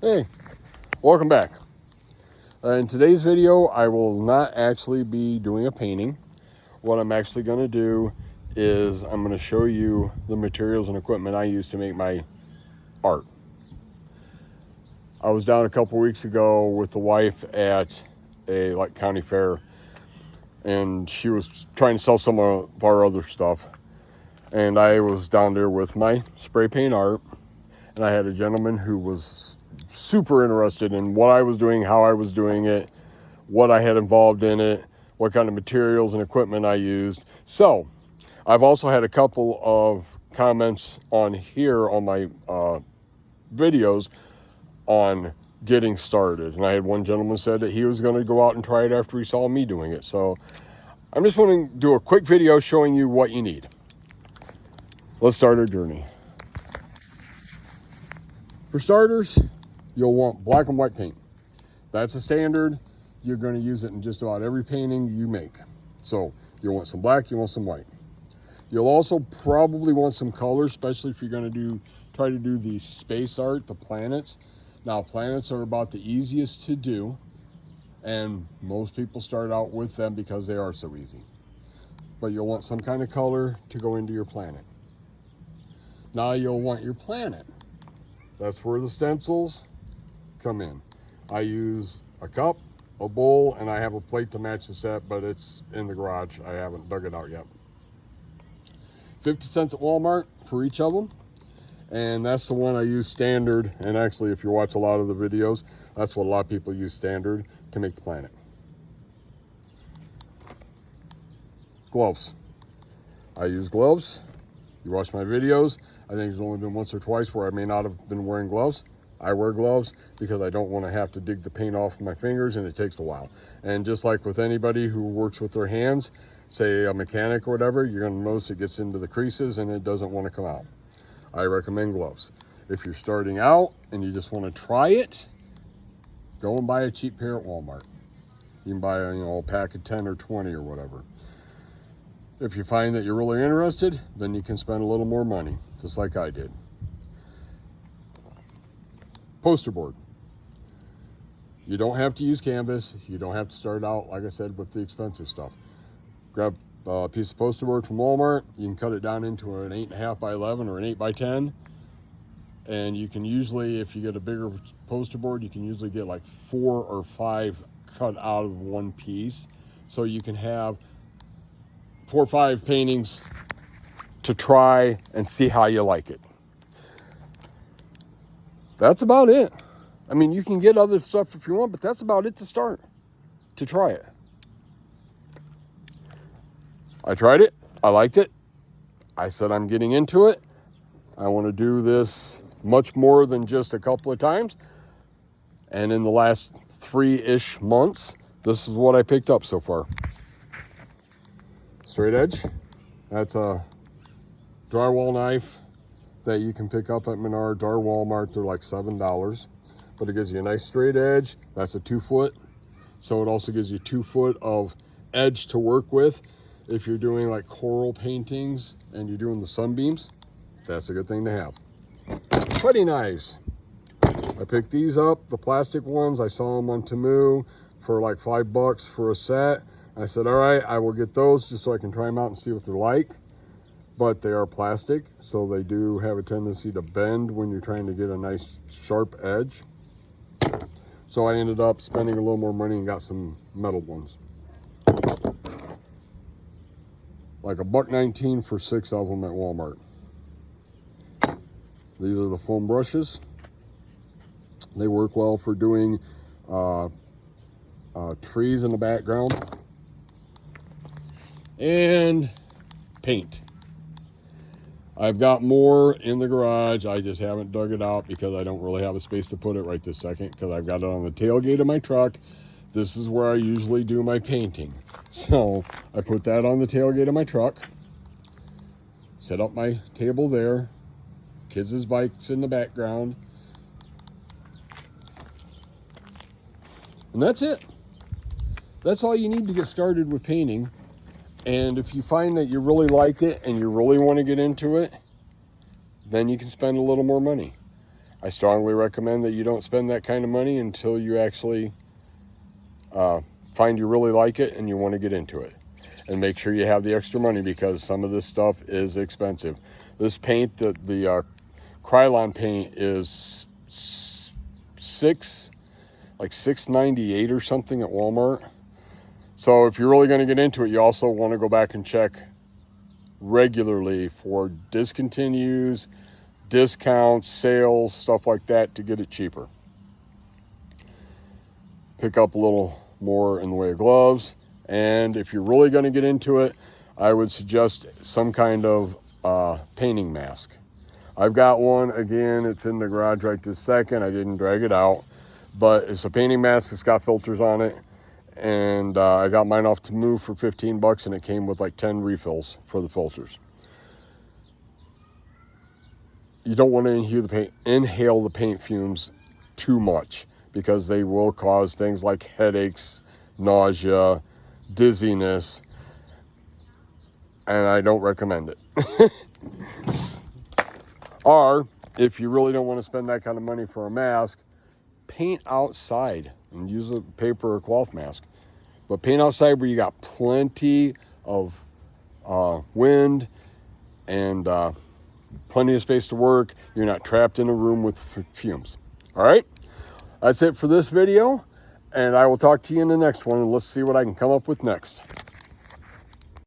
Hey, welcome back. In today's video, I will not actually be doing a painting. What I'm actually going to do is I'm going to show you the materials and equipment I use to make my art. I was down a couple weeks ago with the wife at a county fair, and she was trying to sell some of our other stuff. And I was down there with my spray paint art, and I had a gentleman who was super interested in what I was doing, how I was doing it, what I had involved in it, what kind of materials and equipment I used. So I've also had a couple of comments on here on my videos on getting started. And I had one gentleman said that he was going to go out and try it after he saw me doing it. So I'm just going to do a quick video showing you what you need. Let's start our journey. For starters, you'll want black and white paint. That's a standard. You're going to use it in just about every painting you make. So you'll want some black, you want some white. You'll also probably want some color, especially if you're going to try to do the space art, the planets. Now, planets are about the easiest to do, and most people start out with them because they are so easy. But you'll want some kind of color to go into your planet. Now you'll want your planet. That's where the stencils come in. I use a cup, a bowl, and I have a plate to match the set, but it's in the garage. I haven't dug it out yet. 50 cents at Walmart for each of them. And that's the one I use standard. And actually, if you watch a lot of the videos, that's what a lot of people use standard to make the planet. Gloves. I use gloves. You watch my videos, I think there's only been once or twice where I may not have been wearing gloves. I wear gloves because I don't want to have to dig the paint off my fingers, and it takes a while. And just like with anybody who works with their hands, say a mechanic or whatever, you're going to notice it gets into the creases and it doesn't want to come out. I recommend gloves. If you're starting out and you just want to try it, go and buy a cheap pair at Walmart. You can buy a pack of 10 or 20 or whatever. If you find that you're really interested, then you can spend a little more money, just like I did. Poster board. You don't have to use canvas. You don't have to start out, like I said, with the expensive stuff. Grab a piece of poster board from Walmart. You can cut it down into an 8.5 by 11 or an 8 by 10. And you can usually, if you get a bigger poster board, you can usually get like 4 or 5 cut out of one piece. So you can have 4 or 5 paintings to try and see how you like it. That's about it. I mean, you can get other stuff if you want, but that's about it to start, to try it. I tried it. I liked it. I said I'm getting into it. I want to do this much more than just a couple of times. And in the last 3-ish months, this is what I picked up so far. Straight edge. That's a drywall knife that you can pick up at Menards or Walmart. They're like $7, but it gives you a nice straight edge. That's a 2 foot. So it also gives you 2 foot of edge to work with. If you're doing like coral paintings and you're doing the sunbeams, that's a good thing to have. Putty knives. I picked these up, the plastic ones. I saw them on Temu for like $5 for a set. I said, all right, I will get those just so I can try them out and see what they're like. But they are plastic, so they do have a tendency to bend when you're trying to get a nice sharp edge. So I ended up spending a little more money and got some metal ones. Like $1.19 for 6 of them at Walmart. These are the foam brushes. They work well for doing trees in the background. And paint. I've got more in the garage. I just haven't dug it out because I don't really have a space to put it right this second, because I've got it on the tailgate of my truck. This is where I usually do my painting. So I put that on the tailgate of my truck, set up my table there, kids' bikes in the background, and that's it. That's all you need to get started with painting. And if you find that you really like it and you really want to get into it, then you can spend a little more money. I strongly recommend that you don't spend that kind of money until you actually find you really like it and you want to get into it. And make sure you have the extra money, because some of this stuff is expensive. This paint, the Krylon paint, is $6.98 or something at Walmart. So if you're really going to get into it, you also want to go back and check regularly for discontinues, discounts, sales, stuff like that, to get it cheaper. Pick up a little more in the way of gloves. And if you're really going to get into it, I would suggest some kind of painting mask. I've got one. Again, it's in the garage right this second. I didn't drag it out, but it's a painting mask. It's got filters on it. And I got mine off to move for 15 bucks, and it came with like 10 refills for the filters. You don't want to inhale the paint fumes too much, because they will cause things like headaches, nausea, dizziness, and I don't recommend it. Or if you really don't want to spend that kind of money for a mask, paint outside and use a paper or cloth mask. But paint outside where you got plenty of wind and plenty of space to work. You're not trapped in a room with fumes. All right, that's it for this video, and I will talk to you in the next one, and let's see what I can come up with next.